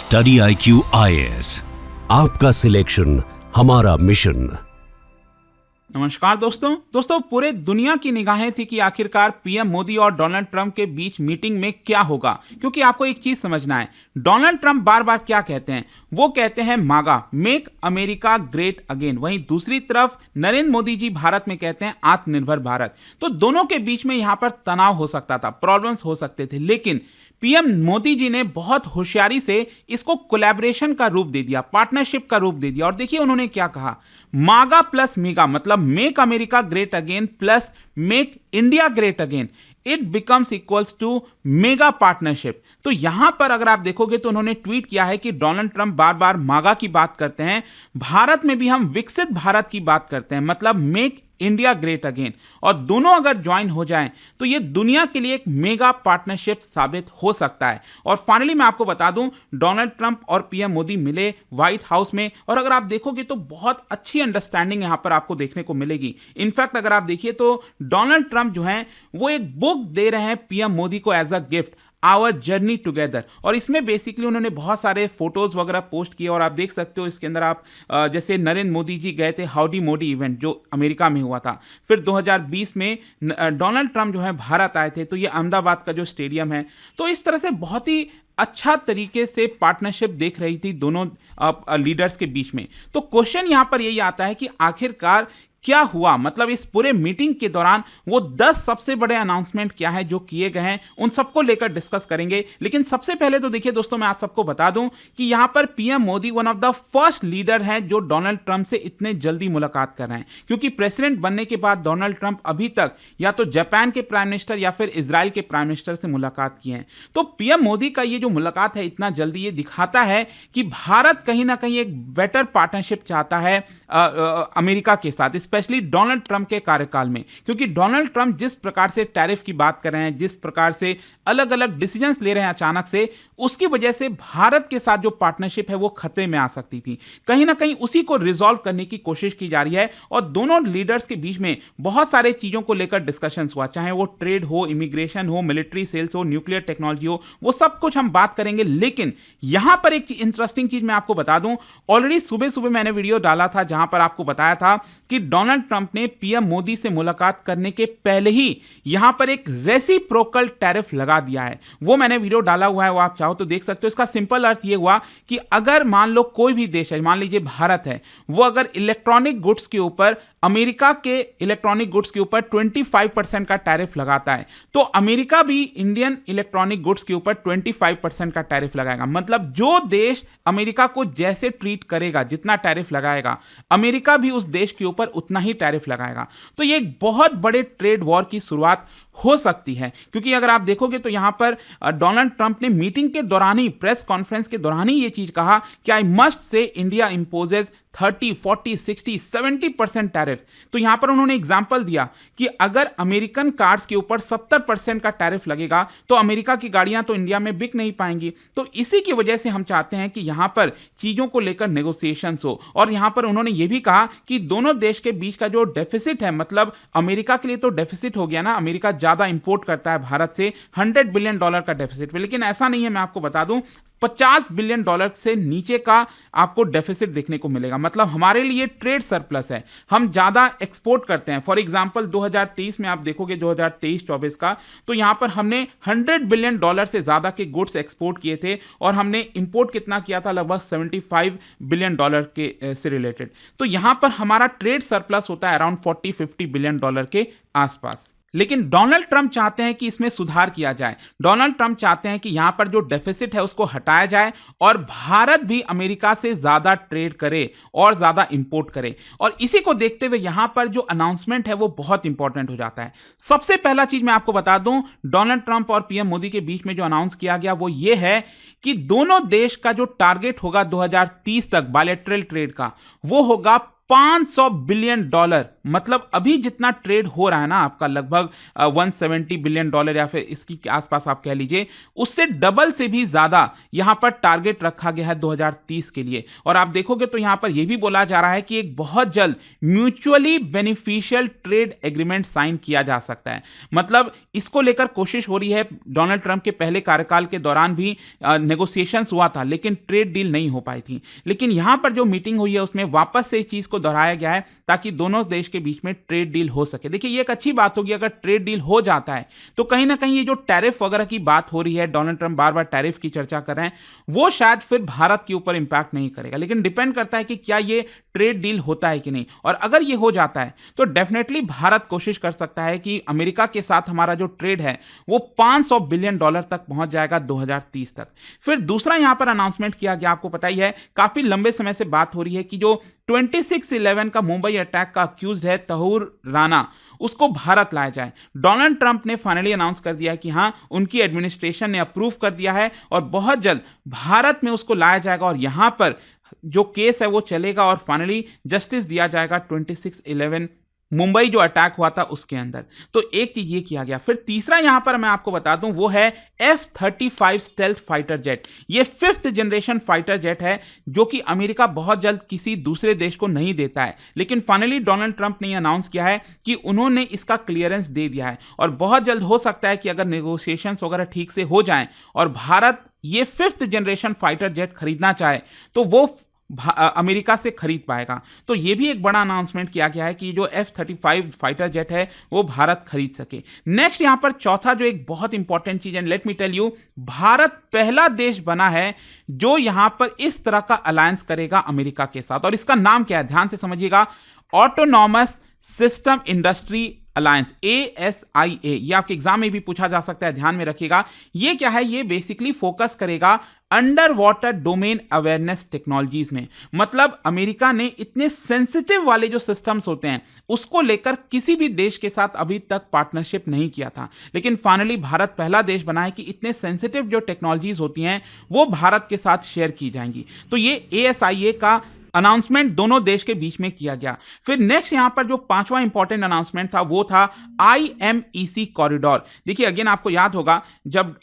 Study IQ IAS, आपका selection हमारा mission. नमस्कार दोस्तों पूरे दुनिया की निगाहें थी कि आखिरकार पीएम मोदी और डोनाल्ड ट्रंप के बीच मीटिंग में क्या होगा, क्योंकि आपको एक चीज समझना है। डोनाल्ड ट्रंप बार बार क्या कहते हैं, वो कहते हैं मागा, मेक अमेरिका ग्रेट अगेन। वहीं दूसरी तरफ नरेंद्र मोदी जी भारत में कहते हैं आत्मनिर्भर भारत। तो दोनों के बीच में यहां पर तनाव हो सकता था, प्रॉब्लम्स हो सकते थे, लेकिन पीएम मोदी जी ने बहुत होशियारी से इसको कोलैबोरेशन का रूप दे दिया, पार्टनरशिप का रूप दे दिया। और देखिए उन्होंने क्या कहा, मागा प्लस मेगा, मतलब make America great again plus make India great again, it becomes equals to mega partnership. तो यहां पर अगर आप देखोगे तो उन्होंने ट्वीट किया है कि डोनाल्ड ट्रंप बार बार मागा की बात करते हैं, भारत में भी हम विकसित भारत की बात करते हैं, मतलब मेक इंडिया ग्रेट अगेन। और दोनों अगर ज्वाइन हो जाएं तो ये दुनिया के लिए एक मेगा पार्टनरशिप साबित हो सकता है। और फाइनली मैं आपको बता दूं, डोनाल्ड ट्रंप और पीएम मोदी मिले व्हाइट हाउस में, और अगर आप देखोगे तो बहुत अच्छी अंडरस्टैंडिंग यहां पर आपको देखने को मिलेगी। इनफैक्ट अगर आप देखिए तो डोनाल्ड ट्रंप जो हैं वो एक बुक दे रहे हैं पीएम मोदी को as a gift, our journey together. और इसमें बेसिकली उन्होंने बहुत सारे फोटोज वगैरह पोस्ट किए, और आप देख सकते हो इसके अंदर आप जैसे नरेंद्र मोदी जी गए थे हाउडी मोदी इवेंट जो अमेरिका में हुआ था, फिर 2020 में डोनाल्ड ट्रंप जो है भारत आए थे, तो ये अहमदाबाद का जो स्टेडियम है। तो इस तरह से बहुत ही अच्छा तरीके से पार्टनरशिप देख रही थी दोनों लीडर्स के बीच में। तो क्वेश्चन यहां पर यही आता है कि आखिरकार क्या हुआ, मतलब इस पूरे मीटिंग के दौरान वो 10 सबसे बड़े अनाउंसमेंट क्या है जो किए गए हैं, उन सबको लेकर डिस्कस करेंगे। लेकिन सबसे पहले तो देखिए दोस्तों, मैं आप सबको बता दूं कि यहां पर PM Modi one of the first leader हैं जो डोनाल्ड ट्रंप से इतने जल्दी मुलाकात कर रहे हैं, क्योंकि प्रेसिडेंट बनने के बाद डोनाल्ड ट्रंप अभी तक या तो जापान के प्राइम मिनिस्टर या फिर इजराइल के प्राइम मिनिस्टर से मुलाकात किए हैं। तो पीएम मोदी का ये जो मुलाकात है इतना जल्दी, ये दिखाता है कि भारत कहीं ना कहीं एक बेटर पार्टनरशिप चाहता है अमेरिका के साथ, स्पेशली डोनाल्ड ट्रंप के कार्यकाल में। क्योंकि डोनाल्ड ट्रंप जिस प्रकार से टैरिफ की बात कर रहे हैं, जिस प्रकार से अलग अलग डिसीजंस ले रहे हैं अचानक से, उसकी वजह से भारत के साथ जो पार्टनरशिप है वो खतरे में आ सकती थी। कहीं ना कहीं उसी को रिजॉल्व करने की कोशिश की जा रही है, और दोनों लीडर्स के बीच में बहुत सारे चीजों को लेकर डिस्कशंस हुआ, चाहे वो ट्रेड हो, इमिग्रेशन हो, मिलिट्री सेल्स हो, न्यूक्लियर टेक्नोलॉजी हो, वो सब कुछ हम बात करेंगे। लेकिन यहां पर एक इंटरेस्टिंग चीज मैं आपको बता दूं, ऑलरेडी सुबह सुबह मैंने वीडियो डाला था जहां पर आपको बताया था कि डोनाल्ड ट्रंप ने पीएम मोदी से मुलाकात करने के पहले ही यहां पर एक रेसिप्रोकल टैरिफ लगा दिया है। वो मैंने वीडियो डाला हुआ है, वो आप चाहो तो देख सकते हो। इसका सिंपल अर्थ ये हुआ कि अगर मान लो कोई भी देश है, मान लीजिए भारत है, वो अगर इलेक्ट्रॉनिक गुड्स के ऊपर, अमेरिका के इलेक्ट्रॉनिक गुड्स के ऊपर 25% का टैरिफ लगाता है, तो अमेरिका भी इंडियन इलेक्ट्रॉनिक गुड्स के ऊपर 25% का टैरिफ लगाएगा। मतलब जो देश अमेरिका को जैसे ट्रीट करेगा, जितना टैरिफ लगाएगा, अमेरिका भी उस देश के ऊपर उतना ही टैरिफ लगाएगा। तो ये एक बहुत बड़े ट्रेड वॉर की शुरुआत हो सकती है, क्योंकि अगर आप देखोगे तो यहां पर डोनाल्ड ट्रंप ने मीटिंग के दौरान ही, प्रेस कॉन्फ्रेंस के दौरान ही ये चीज कहा कि I must say India imposes 30, 40, 60, 70% tariff. तो यहां पर उन्होंने एग्जांपल दिया कि अगर अमेरिकन कार्स के ऊपर 70% का टैरिफ लगेगा तो अमेरिका की गाड़ियां तो इंडिया में बिक नहीं पाएंगी। तो इसी की वजह से हम चाहते हैं कि यहां पर चीजों को लेकर नेगोशिएशंस हो। और यहां पर उन्होंने यह भी कहा कि दोनों देश के बीच का जो डेफिसिट है, मतलब अमेरिका के लिए तो डेफिसिट हो गया ना, अमेरिका ज्यादा इंपोर्ट करता है भारत से, $100 बिलियन का डेफिसिट, लेकिन ऐसा नहीं है। मैं आपको बता दूं, $50 बिलियन से नीचे का आपको डेफिसिट देखने को मिलेगा। मतलब हमारे लिए ट्रेड सरप्लस है, हम ज्यादा एक्सपोर्ट करते हैं। फॉर एग्जांपल 2023 में आप देखोगे 2023-24 का, तो यहां पर हमने $100 बिलियन से ज्यादा के गुड्स एक्सपोर्ट किए थे, और हमने इंपोर्ट कितना किया था, लगभग $75 बिलियन के से रिलेटेड। तो यहां पर हमारा ट्रेड सरप्लस होता है अराउंड $40-50 बिलियन के आसपास। लेकिन डोनाल्ड ट्रंप चाहते हैं कि इसमें सुधार किया जाए। डोनाल्ड ट्रंप चाहते हैं कि यहां पर जो डेफिसिट है उसको हटाया जाए, और भारत भी अमेरिका से ज्यादा ट्रेड करे और ज्यादा इंपोर्ट करे। और इसी को देखते हुए यहां पर जो अनाउंसमेंट है वो बहुत इंपॉर्टेंट हो जाता है। सबसे पहला चीज मैं आपको बता दूं, डोनाल्ड ट्रंप और पीएम मोदी के बीच में जो अनाउंस किया गया वो ये है कि दोनों देश का जो टारगेट होगा 2030 तक बायलैटरल ट्रेड का, वो होगा $500 बिलियन, मतलब अभी जितना ट्रेड हो रहा है ना आपका लगभग $170 बिलियन या फिर इसकी आसपास आप कह लीजिए, उससे डबल से भी ज्यादा यहां पर टारगेट रखा गया है 2030 के लिए। और आप देखोगे तो यहां पर यह भी बोला जा रहा है कि एक बहुत जल्द mutually beneficial trade agreement sign किया जा सकता है। मतलब इसको लेकर कोशिश हो रही है। डोनाल्ड ट्रंप के पहले कार्यकाल के दौरान भी नेगोशिएशंस हुआ था, लेकिन ट्रेड डील नहीं हो पाई थी। लेकिन यहां पर जो मीटिंग हुई है उसमें वापस से इस चीज को दोहराया गया है ताकि दोनों देश के बीच में ट्रेड डील हो सके। देखिए ये एक अच्छी बात होगी अगर ट्रेड डील हो जाता है, तो कहीं ना कहीं ये जो टैरिफ वगैरह की बात हो रही है, डोनाल्ड ट्रंप बार बार टैरिफ की चर्चा कर रहे हैं, वो शायद फिर भारत के ऊपर इंपैक्ट नहीं करेगा। लेकिन डिपेंड करता है कि क्या ये ट्रेड डील होता है कि नहीं। और अगर ये हो जाता है तो डेफिनेटली भारत कोशिश कर सकता है कि अमेरिका के साथ हमारा जो ट्रेड है वो $500 बिलियन तक पहुंच जाएगा 2030 तक। फिर दूसरा यहां पर अनाउंसमेंट किया गया, आपको पता ही है काफी लंबे समय से बात हो रही है कि जो 26/11 का मुंबई अटैक का अक्यूज्ड है तहूर राना, उसको भारत लाया जाए। डोनाल्ड ट्रंप ने फाइनली अनाउंस कर दिया है कि हां उनकी एडमिनिस्ट्रेशन ने अप्रूव कर दिया है और बहुत जल्द भारत में उसको लाया जाएगा और यहां पर जो केस है वो चलेगा और फाइनली जस्टिस दिया जाएगा 26/11 मुंबई जो अटैक हुआ था उसके अंदर। तो एक चीज ये किया गया। फिर तीसरा यहां पर मैं आपको बता दूं वो है F-35 स्टेल्थ फाइटर जेट। ये 5th जनरेशन फाइटर जेट है जो कि अमेरिका बहुत जल्द किसी दूसरे देश को नहीं देता है, लेकिन फाइनली डोनाल्ड ट्रंप ने अनाउंस किया है कि उन्होंने इसका क्लियरेंस दे दिया है और बहुत जल्द हो सकता है कि अगर नेगोशिएशंस वगैरह ठीक से हो जाएं और भारत ये 5th जनरेशन फाइटर जेट खरीदना चाहे तो वो अमेरिका से खरीद पाएगा। तो यह भी एक बड़ा अनाउंसमेंट किया गया है कि जो F-35 फाइटर जेट है वो भारत खरीद सके। नेक्स्ट यहां पर चौथा जो एक बहुत इंपॉर्टेंट चीज है, let me tell you, Bharat पहला देश बना है जो यहां पर इस तरह का अलायंस करेगा अमेरिका के साथ। और इसका नाम क्या है, ध्यान से समझिएगा, autonomous system industry alliance, ASIA। ये आपके एग्जाम में भी पूछा जा सकता है, ध्यान में रखिएगा। ये क्या है, ये बेसिकली फोकस करेगा under water domain awareness technologies में। मतलब अमेरिका ने इतने सेंसिटिव वाले जो सिस्टम्स होते हैं उसको लेकर किसी भी देश के साथ अभी तक पार्टनरशिप नहीं किया था, लेकिन फाइनली भारत पहला देश बना है कि इतने सेंसिटिव जो टेक्नोलॉजीज होती हैं वो भारत के साथ शेयर की जाएंगी। तो ये ASIA का अनाउंसमेंट दोनों देश के बीच में किया गया। फिर नेक्स्ट यहां पर जो पांचवा इंपॉर्टेंट अनाउंसमेंट था वो था IMEC कॉरिडोर। देखिए अगेन आपको याद होगा जब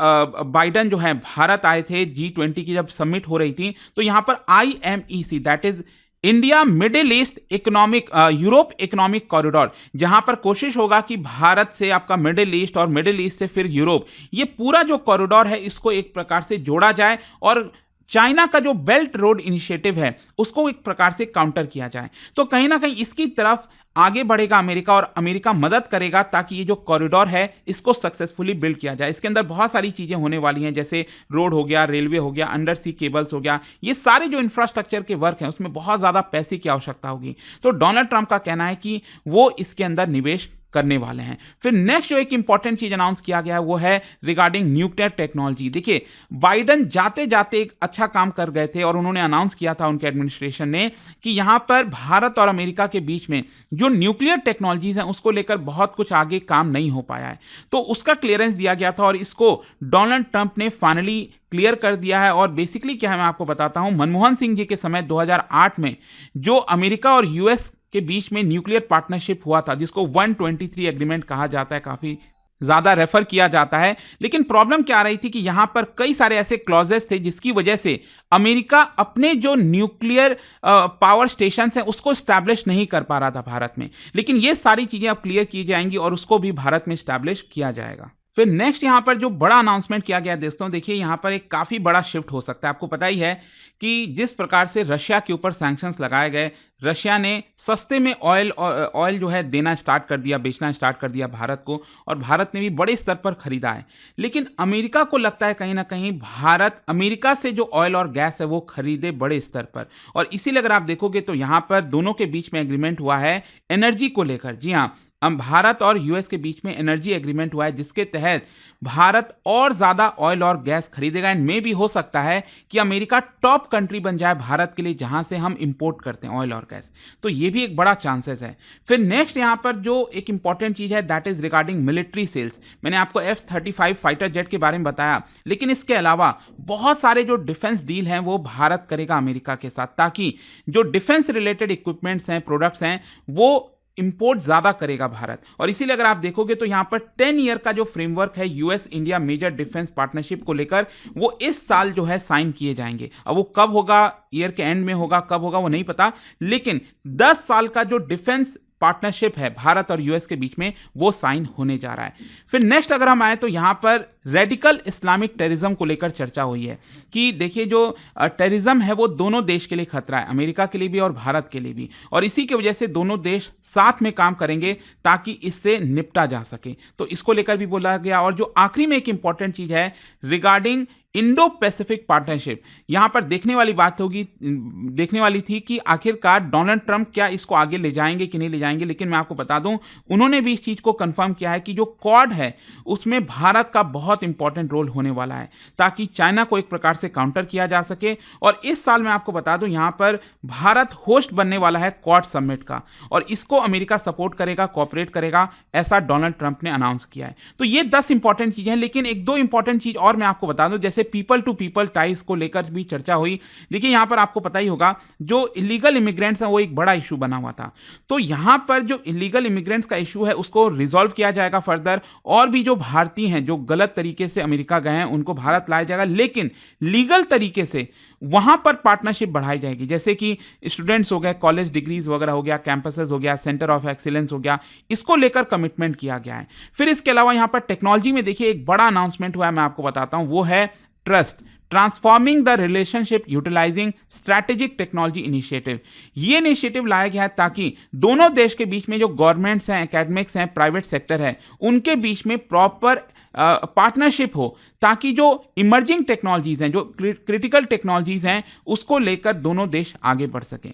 बाइडन जो है भारत आए थे, G20 की जब समिट हो रही थी, तो यहां पर IMEC that is India middle east economic Europe economic corridor, जहां पर कोशिश होगा कि भारत से आपका मिडिल ईस्ट और मिडिल ईस्ट से फिर यूरोप, ये पूरा जो कॉरिडोर है इसको एक प्रकार से जोड़ा जाए और चाइना का जो बेल्ट रोड इनिशिएटिव है उसको एक प्रकार से काउंटर किया जाए। तो कहीं ना कहीं इसकी तरफ आगे बढ़ेगा अमेरिका और अमेरिका मदद करेगा ताकि ये जो कॉरिडोर है इसको सक्सेसफुली बिल्ड किया जाए। इसके अंदर बहुत सारी चीजें होने वाली हैं, जैसे रोड हो गया, रेलवे हो गया, अंडर सी केबल्स हो गया। ये सारे जो इंफ्रास्ट्रक्चर के वर्क हैं उसमें बहुत ज्यादा पैसे की आवश्यकता होगी। तो डोनाल्ड ट्रंप का कहना है कि वो इसके अंदर निवेश करने वाले हैं। फिर नेक्स्ट जो एक इंपॉर्टेंट चीज अनाउंस किया गया है वो है रिगार्डिंग न्यूक्लियर टेक्नोलॉजी। देखिए बाइडन जाते जाते एक अच्छा काम कर गए थे और उन्होंने अनाउंस किया था उनके एडमिनिस्ट्रेशन ने कि यहां पर भारत और अमेरिका के बीच में जो न्यूक्लियर टेक्नोलॉजीज हैं उसको लेकर बहुत कुछ आगे काम नहीं हो पाया है, तो उसका क्लियरेंस दिया गया था और इसको डोनाल्ड ट्रंप ने फाइनली क्लियर कर दिया है। और बेसिकली क्या है मैं आपको बताता हूं, मनमोहन सिंह जी के समय 2008 में जो अमेरिका और यूएस के बीच में न्यूक्लियर पार्टनरशिप हुआ था जिसको 123 एग्रीमेंट कहा जाता है, काफी ज्यादा रेफर किया जाता है, लेकिन प्रॉब्लम क्या आ रही थी कि यहां पर कई सारे ऐसे क्लॉजेस थे जिसकी वजह से अमेरिका अपने जो न्यूक्लियर पावर स्टेशन हैं उसको स्टैब्लिश नहीं कर पा रहा था भारत में। लेकिन ये सारी चीजें अब क्लियर की जाएंगी और उसको भी भारत में स्टैब्लिश किया जाएगा। फिर नेक्स्ट यहां पर जो बड़ा अनाउंसमेंट किया गया दोस्तों, देखिए यहां पर एक काफी बड़ा शिफ्ट हो सकता है। आपको पता ही है कि जिस प्रकार से रशिया के ऊपर सैंक्शंस लगाए गए, रशिया ने सस्ते में ऑयल जो है देना स्टार्ट कर दिया, बेचना स्टार्ट कर दिया भारत को, और भारत ने भी बड़े स्तर पर खरीदा है। लेकिन अमेरिका को लगता है कहीं ना कहीं भारत अमेरिका से जो ऑयल और गैस है वो खरीदे बड़े स्तर पर, और इसीलिए अगर आप देखोगे तो यहां पर दोनों के बीच में एग्रीमेंट हुआ है एनर्जी को लेकर। जी हाँ, अब भारत और यूएस के बीच में एनर्जी एग्रीमेंट हुआ है, जिसके तहत भारत और ज्यादा ऑयल और गैस खरीदेगा। एंड में भी हो सकता है कि अमेरिका टॉप कंट्री बन जाए भारत के लिए, जहां से हम इंपोर्ट करते हैं ऑयल और गैस। तो ये भी एक बड़ा चांसेस है। फिर नेक्स्ट यहां पर जो एक इंपॉर्टेंट चीज है, that is regarding military sales. मैंने आपको F-35 फाइटर जेट के बारे में बताया, लेकिन इसके अलावा बहुत सारे जो डिफेंस डील हैं वो भारत करेगा अमेरिका के साथ, ताकि जो डिफेंस रिलेटेड इक्विपमेंट्स हैं, प्रोडक्ट्स हैं, वो इंपोर्ट ज्यादा करेगा भारत। और इसीलिए अगर आप देखोगे तो यहां पर 10 ईयर का जो फ्रेमवर्क है US India major defence partnership को लेकर, वो इस साल जो है साइन किए जाएंगे। अब वो कब होगा, ईयर के एंड में होगा, कब होगा वो नहीं पता, लेकिन 10 साल का जो डिफेंस पार्टनरशिप है भारत और यूएस के बीच में, वो साइन होने जा रहा है। फिर नेक्स्ट अगर हम आए तो यहां पर रेडिकल इस्लामिक टेररिज्म को लेकर चर्चा हुई है कि देखिए जो टेररिज्म है वो दोनों देश के लिए खतरा है, अमेरिका के लिए भी और भारत के लिए भी, और इसी की वजह से दोनों देश साथ में काम करेंगे ताकि इससे निपटा जा सके। तो इसको लेकर भी बोला गया। और जो आखिरी में एक इंपॉर्टेंट चीज है रिगार्डिंग इंडो पैसिफिक पार्टनरशिप, यहां पर देखने वाली थी कि आखिरकार डोनाल्ड ट्रंप क्या इसको आगे ले जाएंगे कि नहीं ले जाएंगे। लेकिन मैं आपको बता दूं, उन्होंने भी इस चीज को कंफर्म किया है कि जो क्वाड है उसमें भारत का बहुत इंपॉर्टेंट रोल होने वाला है, ताकि चाइना को एक प्रकार से काउंटर किया जा सके। और इस साल मैं आपको बता दूं, यहां पर भारत होस्ट बनने वाला है क्वाड समिट का, और इसको अमेरिका सपोर्ट करेगा, कोऑपरेट करेगा, ऐसा डोनाल्ड ट्रंप ने अनाउंस किया है। तो ये 10 इंपॉर्टेंट चीजें हैं। लेकिन एक दो इंपॉर्टेंट चीज और मैं आपको बता दूं, जैसे पीपल टू पीपल टाइज को लेकर भी चर्चा हुई। देखिए यहां पर आपको पता ही होगा, जो इलीगल इमिग्रेंट्स हैं वो एक बड़ा इशू बना हुआ था। तो यहां पर जो इलीगल इमिग्रेंट्स का इशू है उसको रिजॉल्व किया जाएगा फर्दर, और भी जो भारतीय हैं जो गलत तरीके से अमेरिका गए हैं उनको भारत लाया जाएगा, लेकिन लीगल तरीके से वहां पर पार्टनरशिप बढ़ाई जाएगी। जैसे कि स्टूडेंट्स हो गए, कॉलेज डिग्रीज वगैरह हो गया, कैंपसेस हो गया, सेंटर ऑफ एक्सीलेंस हो गया, इसको लेकर कमिटमेंट किया गया है। फिर इसके अलावा यहां पर टेक्नोलॉजी में देखिए एक बड़ा अनाउंसमेंट हुआ है, मैं आपको बताता हूं, वो है trust transforming the relationship utilising strategic technology initiative. ये इनिशिएटिव लाया गया है ताकि दोनों देश के बीच में जो गवर्नमेंट्स हैं, एकेडमिक्स हैं, प्राइवेट सेक्टर है, उनके बीच में प्रॉपर पार्टनरशिप हो, ताकि जो इमर्जिंग टेक्नोलॉजीज हैं, जो क्रिटिकल टेक्नोलॉजीज हैं, उसको लेकर दोनों देश आगे बढ़ सकें।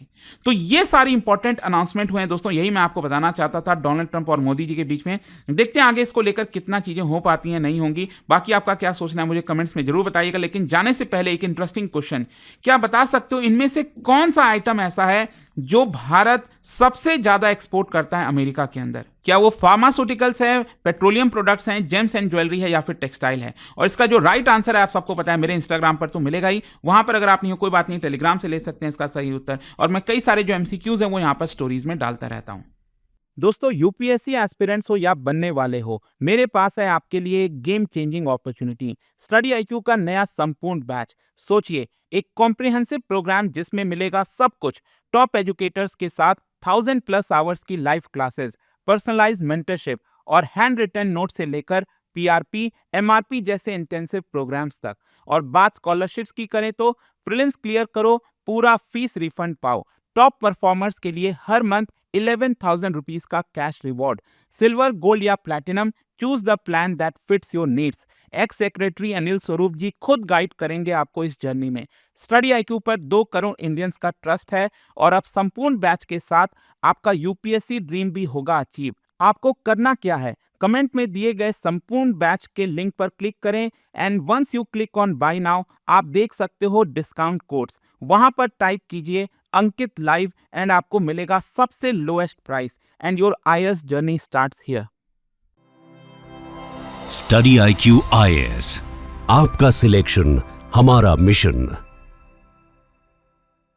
तो ये सारी इंपॉर्टेंट अनाउंसमेंट हुए हैं दोस्तों, यही मैं आपको बताना चाहता था डोनाल्ड ट्रंप और मोदी जी के बीच में। देखते हैं आगे इसको लेकर कितना चीजें हो पाती हैं, नहीं होंगी। बाकी आपका क्या सोचना है मुझे कमेंट्स में जरूर बताइएगा। लेकिन जाने से पहले एक इंटरेस्टिंग क्वेश्चन, क्या बता सकते हो इनमें से कौन सा आइटम ऐसा है जो भारत सबसे ज्यादा एक्सपोर्ट करता है अमेरिका के अंदर? क्या वो फार्मास्यूटिकल्स है, पेट्रोलियम प्रोडक्ट्स हैं, जेम्स एंड ज्वेलरी है, या फिर टेक्सटाइल है? और इसका जो राइट आंसर है आप सबको पता है, मेरे इंस्टाग्राम पर तो मिलेगा ही, वहां पर अगर आप नहीं हो कोई बात नहीं, टेलीग्राम से ले सकते हैं इसका सही उत्तर। और मैं कई सारे जो एमसीक्यूज हैं वो यहां पर स्टोरीज में डालता रहता हूं। दोस्तों यूपीएससी एस्पिरेंट्स हो या बनने वाले हो, मेरे पास है आपके लिए एक game changing opportunity, study IQ का नया संपूर्ण बैच। सोचिए, एक कॉम्प्रिहेंसिव प्रोग्राम जिसमें मिलेगा सब कुछ, टॉप एजुकेटर्स के साथ 1000+ आवर्स की लाइव क्लासेस, पर्सनलाइज्ड मेंटरशिप और हैंड रिटन नोट से लेकर पीआरपी, एमआरपी जैसे इंटेंसिव प्रोग्राम्स तक। और बात स्कॉलरशिप्स की करें तो प्रीलिम्स क्लियर करो, पूरा फीस रिफंड पाओ। टॉप परफॉर्मर्स के लिए हर मंथ 11,000 रुपीज का कैश रिवॉर्ड। सिल्वर, गोल्ड या platinum, choose the plan that fits your needs. X secretary Anil Swarup जी खुद गाइड करेंगे आपको इस जर्नी में। स्टडी आईक्यू पर 2 करोड़ इंडियंस का ट्रस्ट है, और अब संपूर्ण बैच के साथ आपका यूपीएससी ड्रीम भी होगा अचीव। आपको करना क्या है, कमेंट में दिए गए संपूर्ण बैच के लिंक पर क्लिक करें, and once you click on buy now, आप देख सकते हो डिस्काउंट कोड्स, वहां पर टाइप कीजिए अंकित लाइव, एंड आपको मिलेगा सबसे lowest price, and your IAS journey starts here. Study IQ IAS, आपका सिलेक्शन हमारा मिशन।